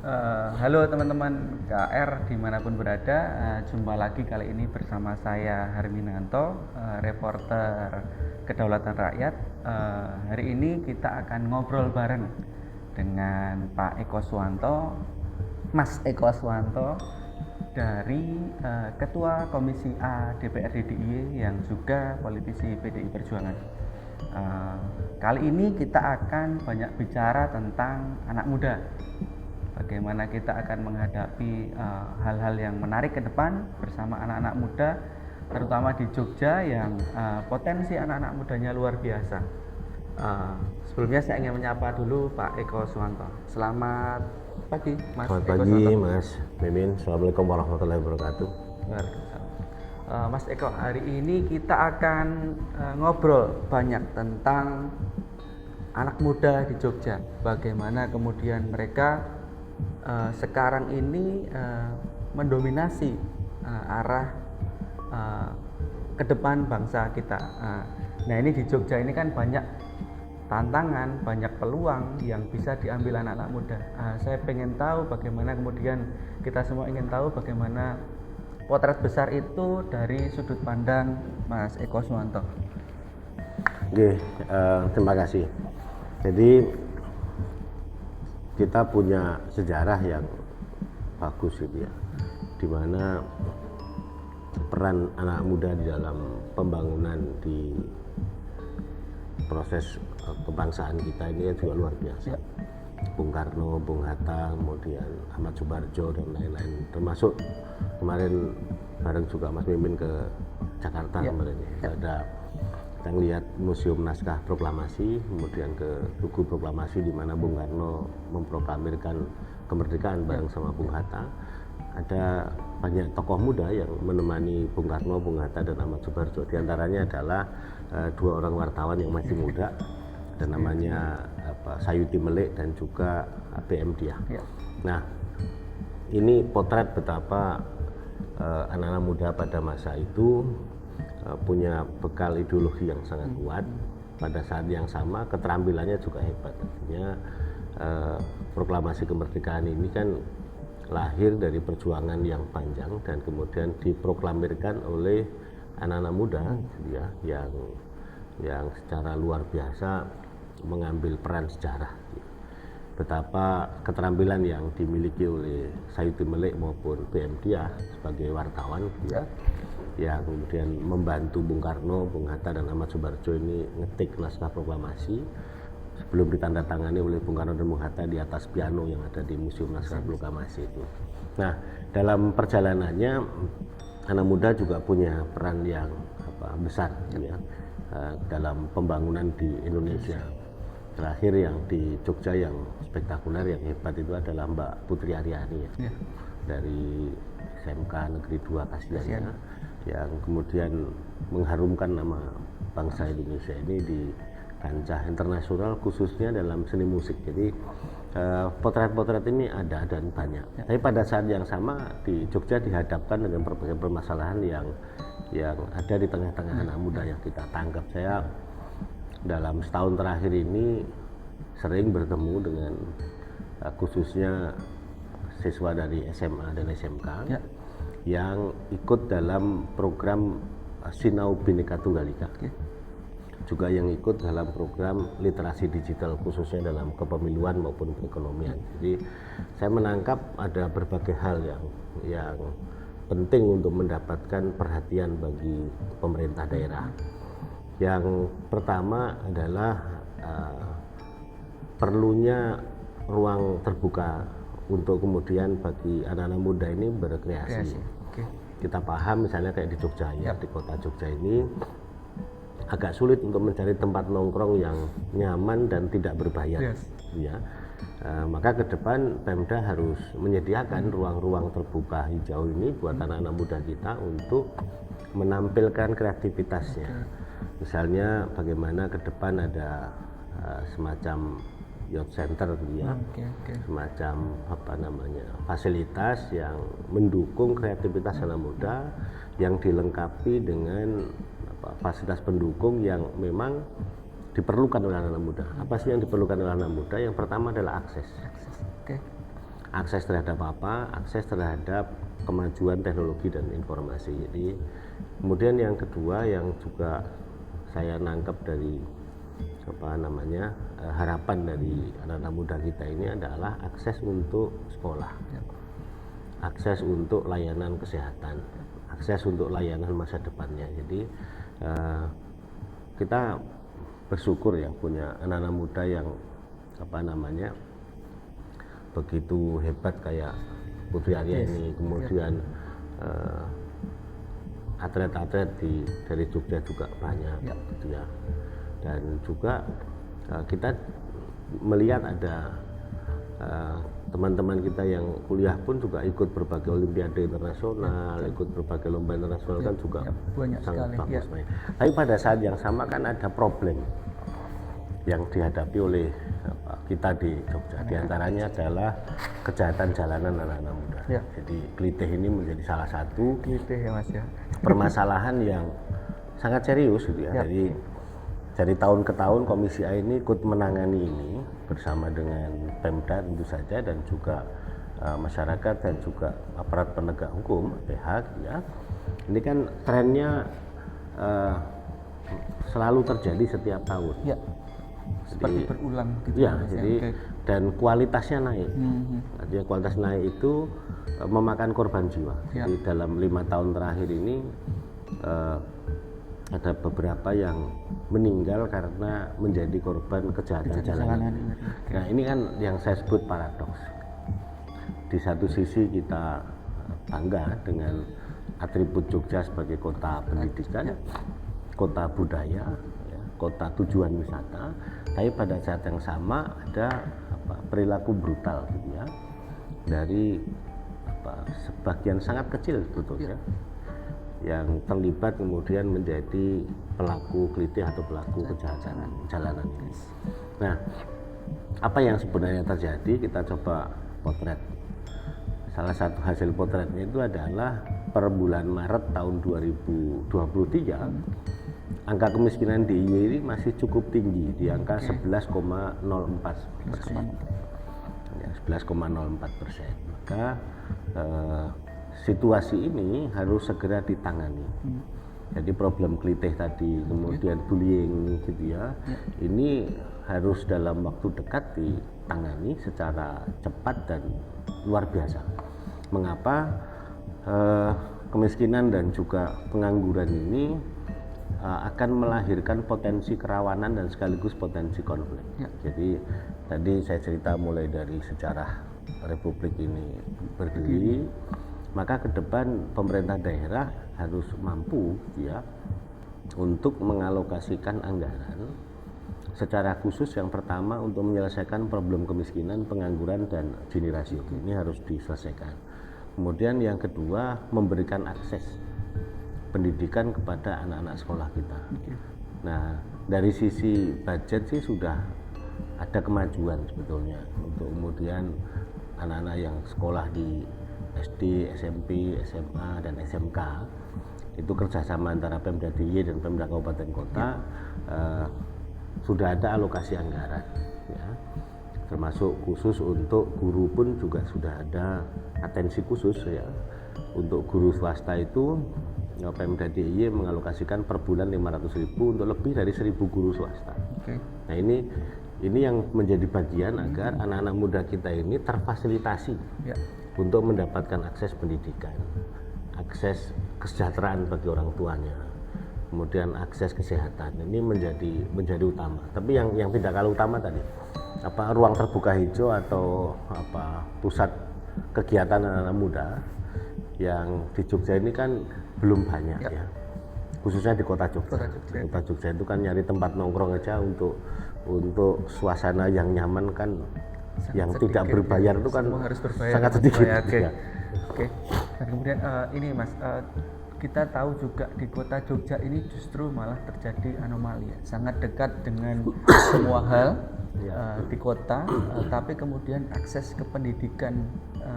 Halo teman-teman KR dimanapun berada, jumpa lagi kali ini bersama saya Harminanto, reporter Kedaulatan Rakyat. Hari ini kita akan ngobrol bareng dengan Pak Eko Suwanto, Mas Eko Suwanto dari Ketua Komisi A DPRD DIY yang juga politisi PDI Perjuangan. Kali ini kita akan banyak bicara tentang anak muda. Bagaimana kita akan menghadapi hal-hal yang menarik ke depan bersama anak-anak muda, terutama di Jogja yang potensi anak-anak mudanya luar biasa. Sebelumnya saya ingin menyapa dulu Pak Eko Suwanto. Selamat pagi, Mas. Selamat Eko pagi, Suwanto. Mas Mimin. Assalamualaikum warahmatullahi wabarakatuh. Mas Eko, hari ini kita akan ngobrol banyak tentang anak muda di Jogja. Bagaimana kemudian mereka sekarang ini mendominasi arah ke depan bangsa kita. Nah ini di Jogja ini kan banyak tantangan, banyak peluang yang bisa diambil anak-anak muda. Saya pengen tahu bagaimana kemudian kita semua ingin tahu bagaimana potret besar itu dari sudut pandang Mas Eko Suwanto. Oke, terima kasih. Jadi kita punya sejarah yang bagus gitu ya, di mana peran anak muda di dalam pembangunan di proses kebangsaan kita ini juga luar biasa. Bung Karno, Bung Hatta, kemudian Ahmad Subarjo dan lain-lain, termasuk kemarin bareng juga Mas Mimin ke Jakarta kemarin ya. Kita lihat Museum Naskah Proklamasi, kemudian ke Tugu Proklamasi di mana Bung Karno memproklamirkan kemerdekaan bareng sama Bung Hatta. Ada banyak tokoh muda yang menemani Bung Karno, Bung Hatta dan Ahmad Subarjo. Di antaranya adalah dua orang wartawan yang masih muda, dan namanya Sayuti Melik dan juga PM Diah. Nah, ini potret betapa anak-anak muda pada masa itu punya bekal ideologi yang sangat kuat. Pada saat yang sama keterampilannya juga hebat. Artinya proklamasi kemerdekaan ini kan lahir dari perjuangan yang panjang dan kemudian diproklamirkan oleh anak-anak muda ya, yang secara luar biasa mengambil peran sejarah. Betapa keterampilan yang dimiliki oleh Sayuti Melik maupun PM Diah sebagai wartawan ya, yang kemudian membantu Bung Karno, Bung Hatta dan Ahmad Subarjo ini ngetik naskah proklamasi sebelum ditandatangani oleh Bung Karno dan Bung Hatta di atas piano yang ada di Museum Naskah Proklamasi itu. Nah, dalam perjalanannya anak muda juga punya peran yang besar ya, dalam pembangunan di Indonesia. Terakhir yang di Jogja yang spektakuler, yang hebat itu adalah Mbak Putri Aryani ya, dari SMK Negeri 2 Kasihan ya, yang kemudian mengharumkan nama bangsa Indonesia ini di kancah internasional, khususnya dalam seni musik. Jadi potret-potret ini ada dan banyak. Tapi pada saat yang sama di Jogja dihadapkan dengan berbagai permasalahan yang ada di tengah-tengah anak muda yang kita tangkap. Saya dalam setahun terakhir ini sering bertemu dengan khususnya siswa dari SMA dan SMK yang ikut dalam program Sinau Bhinneka Tunggal Ika, juga yang ikut dalam program literasi digital khususnya dalam kepemiluan maupun perekonomian. Jadi saya menangkap ada berbagai hal yang penting untuk mendapatkan perhatian bagi pemerintah daerah. Yang pertama adalah perlunya ruang terbuka untuk kemudian bagi anak-anak muda ini berkreasi. Kita paham misalnya kayak di Jogja ya, di kota Jogja ini agak sulit untuk mencari tempat nongkrong yang nyaman dan tidak berbayar ya. Maka ke depan Pemda harus menyediakan ruang-ruang terbuka hijau ini buat anak-anak muda kita untuk menampilkan kreativitasnya. Misalnya bagaimana ke depan ada semacam youth center gitu ya, semacam fasilitas yang mendukung kreativitas anak muda, yang dilengkapi dengan fasilitas pendukung yang memang diperlukan oleh anak muda. Apa sih yang diperlukan oleh anak muda? Yang pertama adalah akses. Akses terhadap apa? Akses terhadap kemajuan teknologi dan informasi. Jadi kemudian yang kedua yang juga saya nangkep dari harapan dari anak-anak muda kita ini adalah akses untuk sekolah, akses untuk layanan kesehatan, akses untuk layanan masa depannya. Jadi kita bersyukur ya punya anak-anak muda yang begitu hebat kayak Putri Arya ini, kemudian atlet-atlet dari Jogja juga banyak, gitu ya. Dan juga kita melihat ada teman-teman kita yang kuliah pun juga ikut berbagai olimpiade internasional, ikut berbagai lomba internasional kan juga sangat bagus. Tapi pada saat yang sama kan ada problem yang dihadapi oleh kita di Jogja. Di antaranya adalah kejahatan jalanan anak-anak muda. Jadi klitih ini menjadi salah satu permasalahan yang sangat serius gitu ya. Jadi dari tahun ke tahun Komisi A ini ikut menangani ini bersama dengan Pemda tentu saja dan juga masyarakat dan juga aparat penegak hukum pihak ya. Ini kan trennya selalu terjadi setiap tahun. Seperti berulang gitu ya. Jadi dan kualitasnya naik. Artinya kualitas naik itu memakan korban jiwa. Jadi dalam 5 tahun terakhir ini ada beberapa yang meninggal karena menjadi korban kejahatan jalanan. Nah ini kan yang saya sebut paradoks. Di satu sisi kita bangga dengan atribut Jogja sebagai kota pendidikan, kota budaya, kota tujuan wisata, tapi pada saat yang sama ada perilaku brutal gitu ya dari sebagian sangat kecil sebetulnya yang terlibat kemudian menjadi pelaku klitih atau pelaku kejahatan jalanan ini. Nah, apa yang sebenarnya terjadi kita coba potret. Salah satu hasil potretnya itu adalah per bulan Maret tahun 2023 angka kemiskinan di DIY ini masih cukup tinggi di angka 11,04%. Ya, 11,04%. Maka situasi ini harus segera ditangani. Jadi problem klitih tadi, kemudian bullying gitu ya, ini harus dalam waktu dekat ditangani secara cepat dan luar biasa. Mengapa kemiskinan dan juga pengangguran ini akan melahirkan potensi kerawanan dan sekaligus potensi konflik. Jadi tadi saya cerita mulai dari sejarah Republik ini berdiri. Maka ke depan pemerintah daerah harus mampu ya untuk mengalokasikan anggaran secara khusus yang pertama untuk menyelesaikan problem kemiskinan, pengangguran dan Gini rasio. Ini harus diselesaikan. Kemudian yang kedua memberikan akses pendidikan kepada anak-anak sekolah kita. Nah, dari sisi budget sih sudah ada kemajuan sebetulnya untuk kemudian anak-anak yang sekolah di SD, SMP, SMA, dan SMK itu kerjasama antara Pemda DIY dan Pemda Kabupaten Kota sudah ada alokasi anggaran ya. Termasuk khusus untuk guru pun juga sudah ada atensi khusus ya. Untuk guru swasta itu Pemda DIY mengalokasikan per bulan 500.000 untuk lebih dari 1.000 guru swasta. Nah ini yang menjadi bagian agar anak-anak muda kita ini terfasilitasi untuk mendapatkan akses pendidikan, akses kesejahteraan bagi orang tuanya, kemudian akses kesehatan. Ini menjadi utama. Tapi yang tidak kalah utama tadi, ruang terbuka hijau atau pusat kegiatan anak-anak muda yang di Jogja ini kan belum banyak ya. Khususnya di kota Jogja. Kota Jogja itu kan nyari tempat nongkrong aja untuk suasana yang nyaman kan yang tidak berbayar itu kan harus berbayar, sangat sedikit. Oke. Dan kemudian ini Mas, kita tahu juga di kota Jogja ini justru malah terjadi anomali ya. Sangat dekat dengan semua hal di kota, tapi kemudian akses ke pendidikan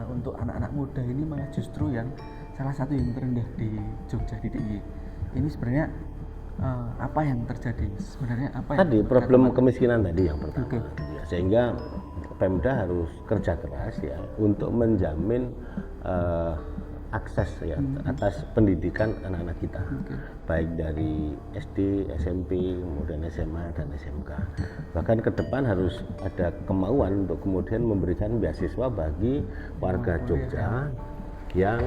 untuk anak-anak muda ini malah justru yang salah satu yang terendah di Jogja di DIY. Ini sebenarnya apa yang terjadi sebenarnya? Apa tadi problem kemiskinan tadi yang pertama, sehingga Pemda harus kerja keras ya untuk menjamin akses ya atas pendidikan anak-anak kita, baik dari SD, SMP, kemudian SMA dan SMK. Bahkan ke depan harus ada kemauan untuk kemudian memberikan beasiswa bagi warga Jogja yang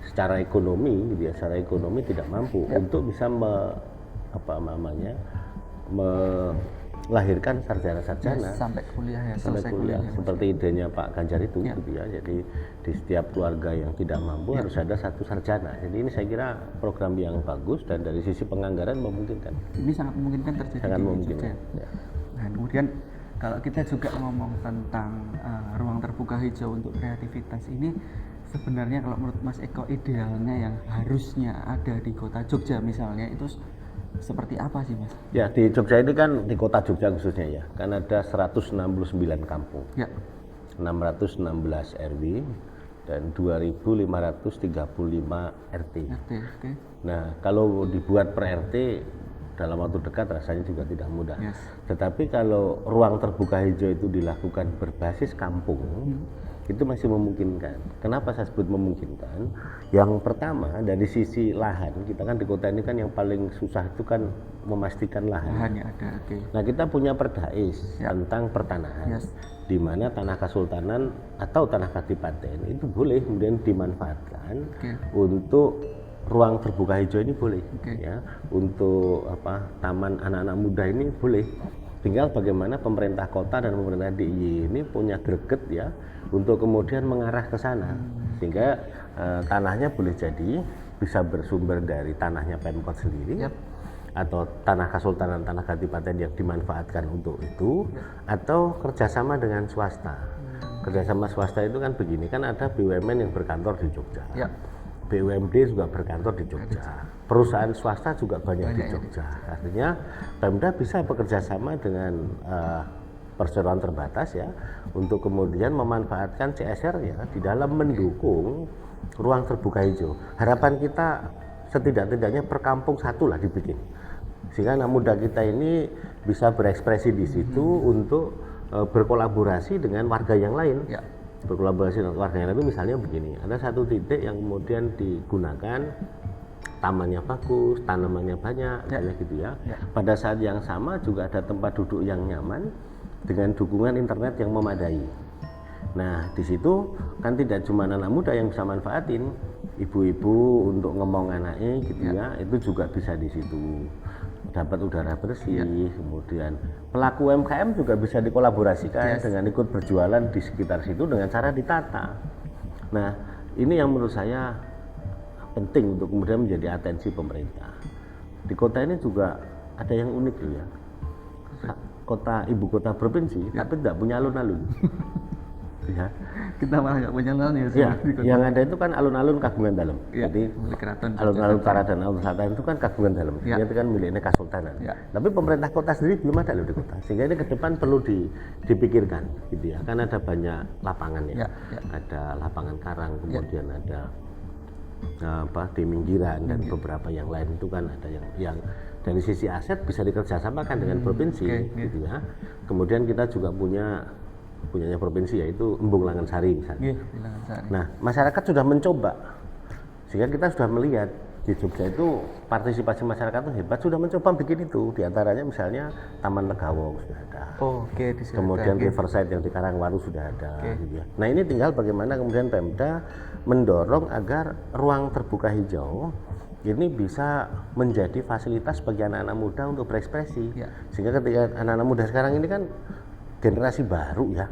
secara ekonomi, gitu ya, secara ekonomi tidak mampu untuk bisa melahirkan sarjana-sarjana sampai kuliah ya, sampai kuliah seperti idenya Pak Ganjar itu gitu ya. Jadi di setiap keluarga yang tidak mampu harus ada satu sarjana. Jadi ini saya kira program yang bagus dan dari sisi penganggaran memungkinkan. Ini sangat memungkinkan terjadi Sangat di memungkinkan. Jogja. Nah, kemudian kalau kita juga ngomong tentang ruang terbuka hijau untuk kreativitas ini, sebenarnya kalau menurut Mas Eko idealnya yang harusnya ada di kota Jogja misalnya itu seperti apa sih Mas? Ya di Jogja ini kan di kota Jogja khususnya ya, kan ada 169 kampung, ya. 616 RW dan 2.535 RT. Okay. Nah kalau dibuat per RT dalam waktu dekat rasanya juga tidak mudah. Yes. Tetapi kalau ruang terbuka hijau itu dilakukan berbasis kampung, itu masih memungkinkan. Kenapa saya sebut memungkinkan? Yang pertama dari sisi lahan, kita kan di kota ini kan yang paling susah itu kan memastikan lahan. Lahannya ada. Okay. Nah kita punya perdais tentang pertanahan, di mana tanah kesultanan atau tanah kadipaten itu boleh kemudian dimanfaatkan untuk ruang terbuka hijau ini boleh, ya, untuk taman anak-anak muda ini boleh. Tinggal bagaimana pemerintah kota dan pemerintah DIY ini punya greget ya untuk kemudian mengarah ke sana, sehingga tanahnya boleh jadi bisa bersumber dari tanahnya Pemkot sendiri, atau tanah kesultanan, tanah kadipaten yang dimanfaatkan untuk itu, atau kerjasama dengan swasta. Kerjasama swasta itu kan begini, kan ada BUMN yang berkantor di Jogja. BUMD juga berkantor di Jogja, perusahaan swasta juga banyak di Jogja. Artinya Pemda bisa bekerja sama dengan perseroan terbatas ya, untuk kemudian memanfaatkan CSR-nya di dalam mendukung ruang terbuka hijau. Harapan kita setidak-tidaknya per kampung satu lah dibikin, sehingga anak muda kita ini bisa berekspresi di situ untuk berkolaborasi dengan warga yang lain. Berkolaborasi dengan warga yang lain itu misalnya begini, ada satu titik yang kemudian digunakan, tamannya bagus, tanamannya banyak gitu ya. Pada saat yang sama juga ada tempat duduk yang nyaman dengan dukungan internet yang memadai. Nah di situ kan tidak cuma anak muda yang bisa manfaatin, ibu-ibu untuk ngomong anaknya gitu ya, itu juga bisa di situ dapat udara bersih. Kemudian pelaku UMKM juga bisa dikolaborasikan dengan ikut berjualan di sekitar situ dengan cara ditata. Nah ini yang menurut saya penting untuk kemudian menjadi atensi pemerintah. Di kota ini juga ada yang unik loh ya, kota ibu kota provinsi tapi tidak punya alun-alun. Ya. Kita malah nggak punya alun ya. Yang ada itu kan alun-alun kagungan dalam. Jadi alun-alun utara dan alun selatan itu kan kagungan dalam. Itu kan miliknya Kesultanan. Tapi pemerintah kota sendiri belum ada loh di kota. Sehingga ini ke depan perlu dipikirkan, gitu ya. Kan ada banyak lapangan ya. Ada lapangan karang, kemudian ada di Minggiran dan beberapa yang lain itu kan ada yang dari sisi aset bisa dikerjasamakan dengan provinsi, gitu ya. Kemudian kita juga punyanya provinsi yaitu Embung Langan-Sari misalnya. Nah masyarakat sudah mencoba, sehingga kita sudah melihat di Jogja itu partisipasi masyarakat itu hebat, sudah mencoba bikin itu. Di antaranya misalnya Taman Legawo sudah ada. Kemudian Riverside yang di Karangwaru sudah ada. Gitu ya. Nah ini tinggal bagaimana kemudian Pemda mendorong agar ruang terbuka hijau ini bisa menjadi fasilitas bagi anak-anak muda untuk berekspresi. Sehingga ketika anak-anak muda sekarang ini kan generasi baru ya,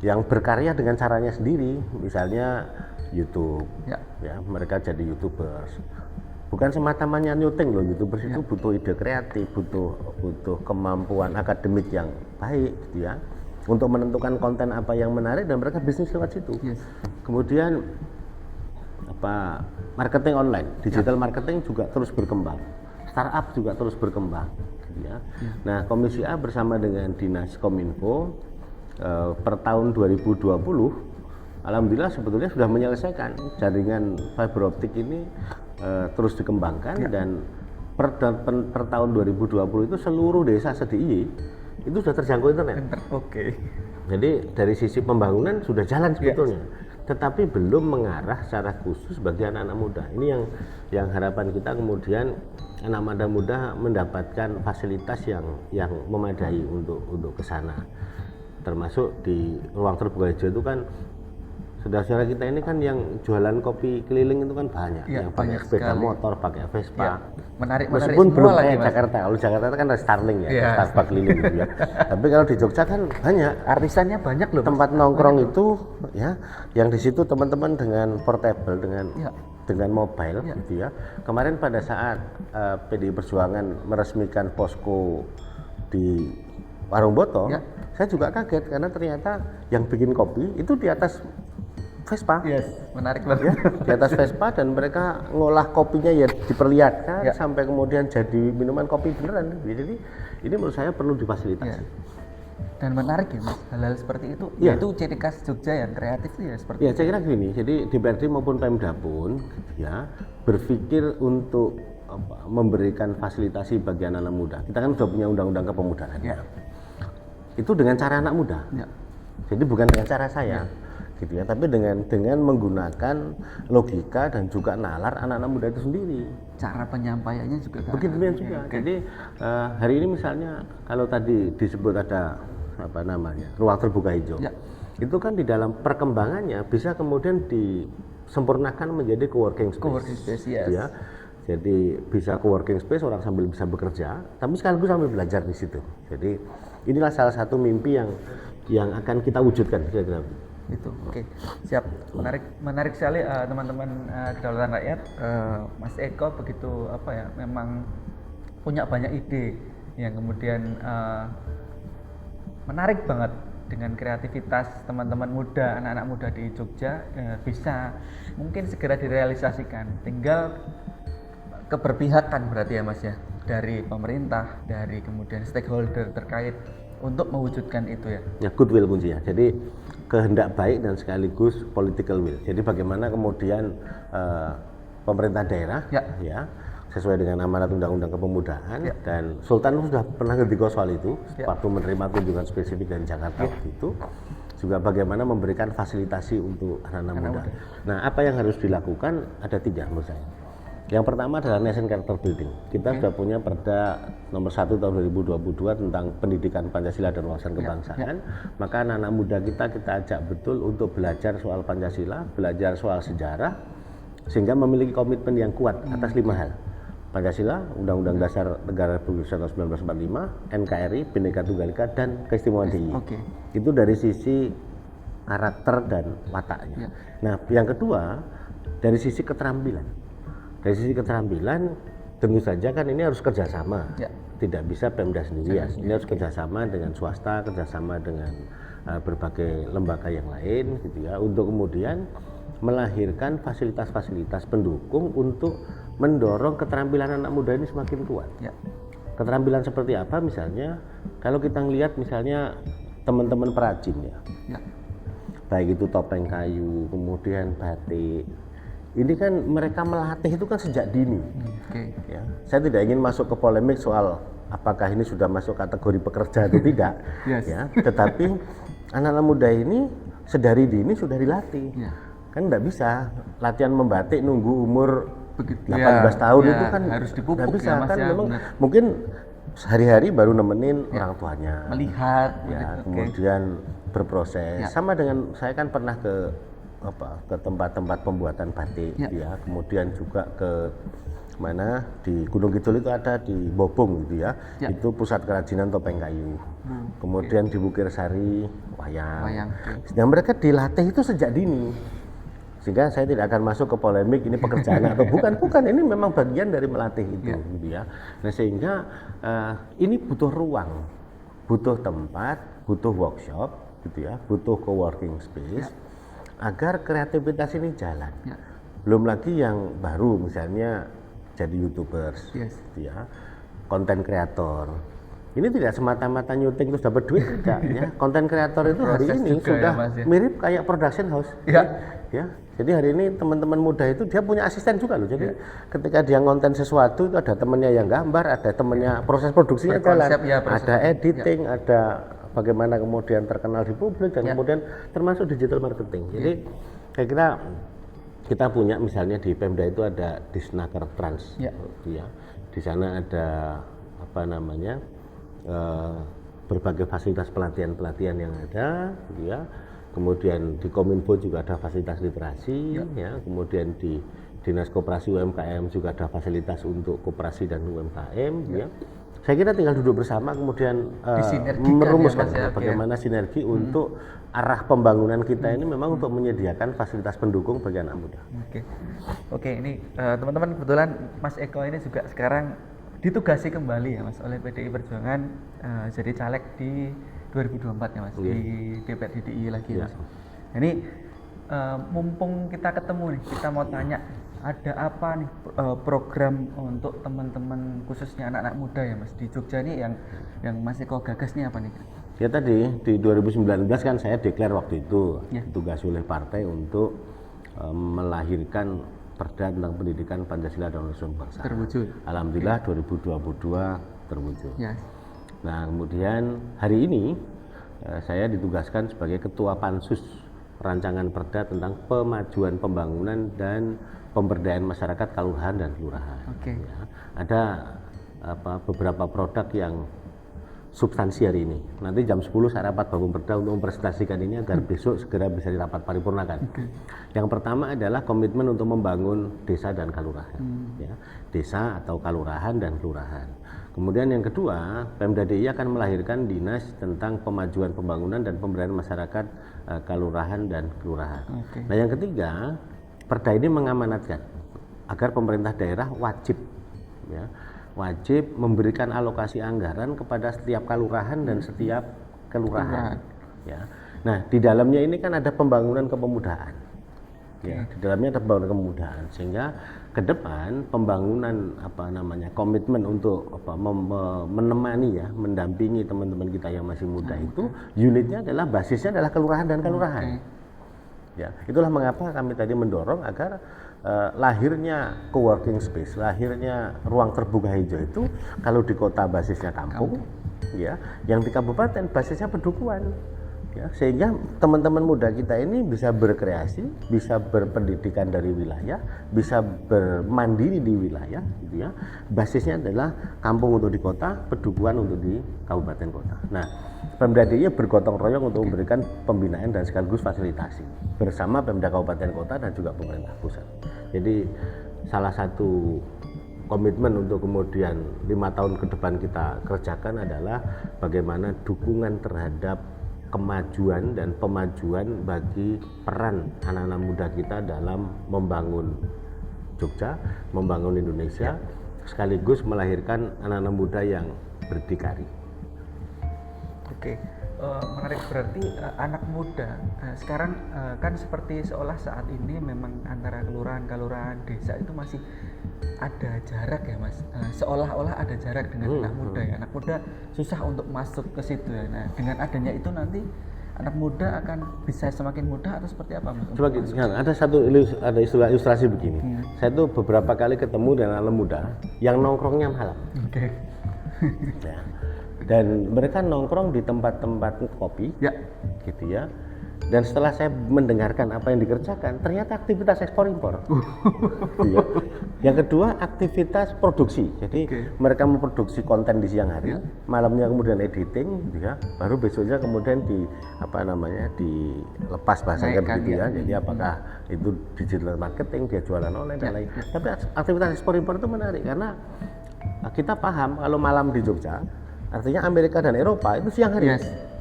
yang berkarya dengan caranya sendiri, misalnya YouTube, ya mereka jadi YouTubers. Bukan semata-mata nyuting loh, YouTubers itu butuh ide kreatif, butuh kemampuan akademik yang baik, gitu ya, untuk menentukan konten apa yang menarik dan mereka bisnis lewat situ. Kemudian marketing online, digital marketing juga terus berkembang, startup juga terus berkembang. Nah, Komisi A bersama dengan Dinas Kominfo per tahun 2020 alhamdulillah sebetulnya sudah menyelesaikan jaringan fiber optik ini terus dikembangkan dan per tahun 2020 itu seluruh desa se-DIY itu sudah terjangkau internet. Oke. Jadi dari sisi pembangunan sudah jalan sebetulnya, tetapi belum mengarah secara khusus bagi anak-anak muda. Ini yang harapan kita kemudian anak muda mendapatkan fasilitas yang memadai untuk ke sana. Termasuk di ruang terbuka hijau itu kan saudara-saudara kita ini kan yang jualan kopi keliling itu kan banyak, yang pakai sepeda motor, pakai Vespa. Menarik Meskipun belum lagi, kayak Jakarta. Kalau Jakarta kan ada Starling ya, Starbucks keliling gitu ya. Tapi kalau di Jogja kan banyak. Artisannya banyak loh. Tempat nongkrong itu ya, yang di situ teman-teman dengan portable, dengan mobile gitu ya. Kemarin pada saat PDI Perjuangan meresmikan posko di Warung Boto, saya juga kaget karena ternyata yang bikin kopi itu di atas Vespa. Menarik banget. Di atas Vespa, dan mereka ngolah kopinya ya diperlihatkan sampai kemudian jadi minuman kopi beneran. Jadi ini menurut saya perlu difasilitasi. Dan menarik ya Mas, hal-hal seperti itu. Itu ciri khas Jogja yang kreatif ya seperti itu. Saya kira gini, jadi DPRD maupun Pemda pun ya berpikir untuk memberikan fasilitasi bagi anak-anak muda. Kita kan sudah punya undang-undang kepemudaan. Itu dengan cara anak muda. Jadi bukan dengan cara saya. Gitu ya, tapi dengan menggunakan logika dan juga nalar anak-anak muda itu sendiri. Cara penyampaiannya juga begitu juga. Jadi hari ini misalnya kalau tadi disebut ada ruang terbuka hijau, itu kan di dalam perkembangannya bisa kemudian disempurnakan menjadi co-working space. Ya. Jadi bisa co-working space, orang sambil bisa bekerja, tapi sekaligus sambil belajar di situ. Jadi inilah salah satu mimpi yang akan kita wujudkan kira-kira. Itu oke. Siap. Menarik sekali teman-teman Kedaulatan Rakyat. Mas Eko begitu memang punya banyak ide yang kemudian menarik banget dengan kreativitas teman-teman muda, anak-anak muda di Jogja bisa mungkin segera direalisasikan. Tinggal keberpihakan berarti ya Mas ya, dari pemerintah, dari kemudian stakeholder terkait untuk mewujudkan itu ya. Ya, goodwill kuncinya. Jadi kehendak baik dan sekaligus political will. Jadi bagaimana kemudian pemerintah daerah ya sesuai dengan amanat Undang-Undang Kepemudaan dan Sultan sudah pernah ngendiko soal itu waktu menerima kunjungan spesifik dari Jakarta itu juga bagaimana memberikan fasilitasi untuk anak-anak muda. Nah, apa yang harus dilakukan ada 3 menurut saya. Yang pertama adalah nation character building. Kita sudah punya Perda nomor 1 tahun 2022 tentang pendidikan Pancasila dan wawasan kebangsaan. Maka anak-anak muda kita ajak betul untuk belajar soal Pancasila, belajar soal sejarah, sehingga memiliki komitmen yang kuat atas 5 hal. Pancasila, Undang-Undang Dasar Negara Republik Indonesia tahun 1945, NKRI, Bhinneka Tunggal Ika, dan keistimewaan DIY. Itu dari sisi karakter dan wataknya. Nah, yang kedua dari sisi keterampilan. Dari sisi keterampilan tentu saja kan ini harus kerjasama, tidak bisa Pemda sendiri ya. Ini harus kerjasama dengan swasta, kerjasama dengan berbagai lembaga yang lain gitu ya, untuk kemudian melahirkan fasilitas-fasilitas pendukung untuk mendorong keterampilan anak muda ini semakin kuat. Keterampilan seperti apa misalnya? Kalau kita ngelihat misalnya teman-teman perajin ya, baik itu topeng kayu, kemudian batik. Ini kan mereka melatih itu kan sejak dini. Ya, saya tidak ingin masuk ke polemik soal apakah ini sudah masuk kategori pekerja atau tidak. Ya, tetapi anak-anak muda ini sedari dini sudah dilatih. Kan tidak bisa latihan membatik nunggu umur 18 tahun itu kan harus dipupuk. Tidak bisa kan memang mungkin sehari-hari baru nemenin orang tuanya. Melihat kemudian berproses. Sama dengan saya kan pernah ke tempat-tempat pembuatan batik kemudian juga ke mana di Gunung Kidul itu ada di Bobong gitu ya. Itu pusat kerajinan topeng kayu. Kemudian di Bukir Sari wayang. Nah, mereka dilatih itu sejak dini. Sehingga saya tidak akan masuk ke polemik ini pekerjaan atau bukan, ini memang bagian dari melatih itu gitu ya. Nah, sehingga ini butuh ruang, butuh tempat, butuh workshop gitu ya, butuh co-working space agar kreativitas ini jalan. Belum lagi yang baru misalnya jadi YouTubers, gitu ya, konten kreator, Ini tidak semata-mata nyuting terus dapat duit, tidak ya. Konten kreator itu hari Proses ini juga sudah ya, Mas, ya? mirip kayak production house. Ya. Ya. Jadi hari ini teman-teman muda itu dia punya asisten juga loh. Jadi ketika dia ngonten sesuatu itu ada temennya yang gambar, ada temennya proses produksinya jalan, Berkonsep, ya, proses ada editing, ada bagaimana kemudian terkenal di publik dan kemudian termasuk digital marketing. Jadi saya kira kita punya misalnya di Pemda itu ada Disnaker Trans, ya. Di sana ada apa namanya berbagai fasilitas pelatihan yang ada, gitu ya. Kemudian di Kominfo juga ada fasilitas literasi, ya. Kemudian di Dinas Koperasi UMKM juga ada fasilitas untuk koperasi dan UMKM, ya. Saya kira tinggal duduk bersama kemudian merumuskan ya, bagaimana sinergi untuk arah pembangunan kita ini memang untuk menyediakan fasilitas pendukung bagi anak muda. Oke, ini teman-teman kebetulan Mas Eko ini juga sekarang ditugasi kembali ya Mas oleh PDI Perjuangan jadi caleg di 2024 ya Mas di DPR DDI lagi Mas. Ini mumpung kita ketemu nih, kita mau tanya ada apa nih program untuk teman-teman khususnya anak-anak muda ya Mas di Jogja nih yang Mas Eko gagas nih apa nih? Ya tadi di 2019 kan saya declare waktu itu ditugasi oleh partai untuk melahirkan Perda tentang pendidikan Pancasila dan Undang-Undang Bangsa. Terwujud. Alhamdulillah 2022 terwujud. Nah kemudian hari ini saya ditugaskan sebagai Ketua Pansus Rancangan Perda tentang Pemajuan Pembangunan dan Pemberdayaan Masyarakat Kalurahan dan Kelurahan. Ya, ada beberapa produk yang substansi hari ini. Nanti jam 10 saya rapat Babin Perda untuk mempresentasikan ini agar besok segera bisa dirapat paripurnakan. Yang pertama adalah komitmen untuk membangun desa dan kalurahan. Ya, desa atau kalurahan dan kelurahan. Kemudian yang kedua, Pemda DIY akan melahirkan dinas tentang pemajuan pembangunan dan pemberdayaan masyarakat kalurahan dan kelurahan. Nah yang ketiga, Perda ini mengamanatkan agar pemerintah daerah wajib memberikan alokasi anggaran kepada setiap kalurahan dan setiap kelurahan. Ya. Nah di dalamnya ini kan ada pembangunan kepemudaan. Ya, di dalamnya ada pembangunan kepemudaan sehingga ke depan pembangunan komitmen untuk menemani mendampingi teman-teman kita yang masih muda itu unitnya adalah basisnya adalah kelurahan dan kelurahan. Ya, itulah mengapa kami tadi mendorong agar lahirnya coworking space, lahirnya ruang terbuka hijau itu kalau di kota basisnya kampung, ya, yang di kabupaten basisnya pedukuhan. Ya, sehingga teman-teman muda kita ini bisa berkreasi, bisa berpendidikan dari wilayah, bisa bermandiri di wilayah, gitu ya. Basisnya adalah kampung untuk di kota, pedukuhan untuk di kabupaten kota. Nah, Pemda DIY bergotong royong untuk memberikan pembinaan dan sekaligus fasilitasi bersama Pemda Kabupaten Kota dan juga pemerintah pusat. Jadi salah satu komitmen untuk kemudian 5 tahun ke depan kita kerjakan adalah bagaimana dukungan terhadap kemajuan dan pemajuan bagi peran anak-anak muda kita dalam membangun Jogja, membangun Indonesia, sekaligus melahirkan anak-anak muda yang berdikari. Menarik, berarti anak muda sekarang kan seperti seolah saat ini memang antara kelurahan, desa itu masih ada jarak ya Mas, seolah-olah ada jarak dengan anak muda ya. Anak muda susah untuk masuk ke situ ya. Nah dengan adanya itu nanti anak muda akan bisa semakin mudah atau seperti apa Mas? Coba ada ilustrasi begini. Saya tuh beberapa kali ketemu dengan anak muda yang nongkrongnya malam. Ya. Dan mereka nongkrong di tempat-tempat kopi, gitu ya. Dan setelah saya mendengarkan apa yang dikerjakan, ternyata aktivitas ekspor impor. Ya. Yang kedua aktivitas produksi. Jadi mereka memproduksi konten di siang hari, malamnya kemudian editing, gitu ya. Baru besoknya kemudian dilepas bahasanya begitu ya. Jadi apakah itu digital marketing, dia jualan online dan lain. Tapi aktivitas ekspor impor itu menarik karena kita paham kalau malam di Jogja artinya Amerika dan Eropa itu siang hari,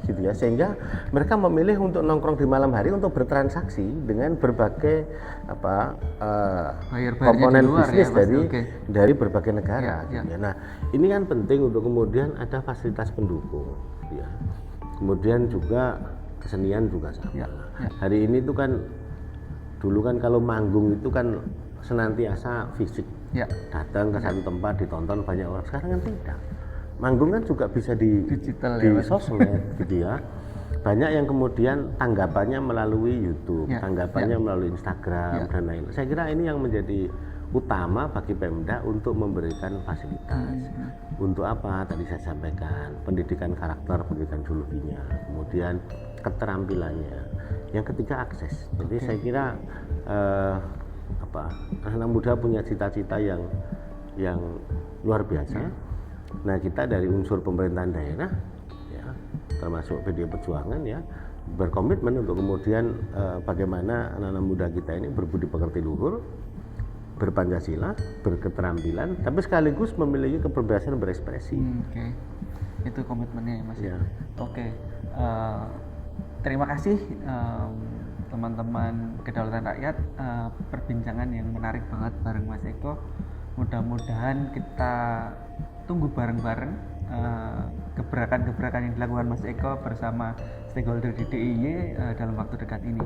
gitu ya, sehingga mereka memilih untuk nongkrong di malam hari untuk bertransaksi dengan berbagai komponen bisnis dari berbagai negara. Gitu ya. Nah ini kan penting untuk kemudian ada fasilitas pendukung, ya. Kemudian juga kesenian juga sama. Hari ini tuh kan dulu kan kalau manggung itu kan senantiasa fisik, datang ke satu tempat ditonton banyak orang. Sekarang kan tidak. manggung kan juga bisa di Digital di ya, Mas. sosmed gitu ya. Banyak yang kemudian tanggapannya melalui YouTube, Ya, tanggapannya melalui Instagram Ya. dan lain-lain. Saya kira ini yang menjadi utama bagi Pemda untuk memberikan fasilitas. Untuk apa? Tadi saya sampaikan, pendidikan karakter, pendidikan ideologinya, kemudian keterampilannya. Yang ketiga akses. Jadi saya kira anak muda punya cita-cita yang luar biasa. Nah, kita dari unsur pemerintahan daerah ya, termasuk PDI Perjuangan ya, berkomitmen untuk kemudian bagaimana anak-anak muda kita ini berbudi pekerti luhur, berpancasila, berketerampilan, tapi sekaligus memiliki kebebasan berekspresi. Oke. Itu komitmennya ya, Mas. Ya. Oke. Terima kasih teman-teman Kedaulatan Rakyat, perbincangan yang menarik banget bareng Mas Eko. Mudah-mudahan kita tunggu bareng-bareng gebrakan-gebrakan yang dilakukan Mas Eko bersama stakeholder di DIY dalam waktu dekat ini.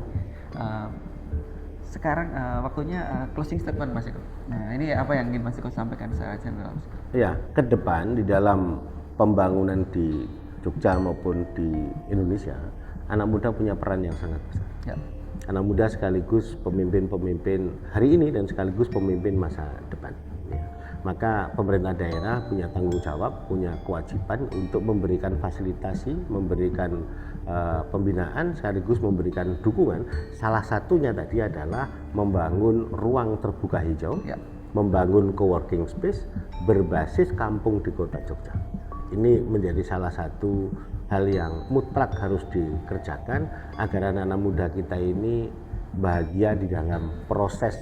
Sekarang waktunya closing statement Mas Eko. Nah, ini apa yang ingin Mas Eko sampaikan secara general? Ya, ke depan di dalam pembangunan di Jogja maupun di Indonesia, anak muda punya peran yang sangat besar. Ya. Anak muda sekaligus pemimpin-pemimpin hari ini dan sekaligus pemimpin masa depan. Ya. Maka pemerintah daerah punya tanggung jawab, punya kewajiban untuk memberikan fasilitasi, memberikan pembinaan, sekaligus memberikan dukungan. Salah satunya tadi adalah membangun ruang terbuka hijau, Ya. membangun coworking space berbasis kampung di kota Jogja. Ini menjadi salah satu hal yang mutlak harus dikerjakan agar anak-anak muda kita ini bahagia di dalam proses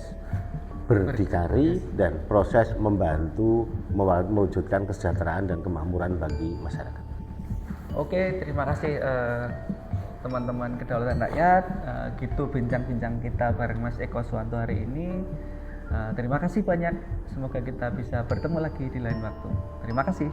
berdikari dan proses membantu mewujudkan kesejahteraan dan kemakmuran bagi masyarakat. Oke, terima kasih teman-teman Kedaulatan Rakyat. Gitu bincang-bincang kita bareng Mas Eko Suwanto hari ini. Terima kasih banyak. Semoga kita bisa bertemu lagi di lain waktu. Terima kasih.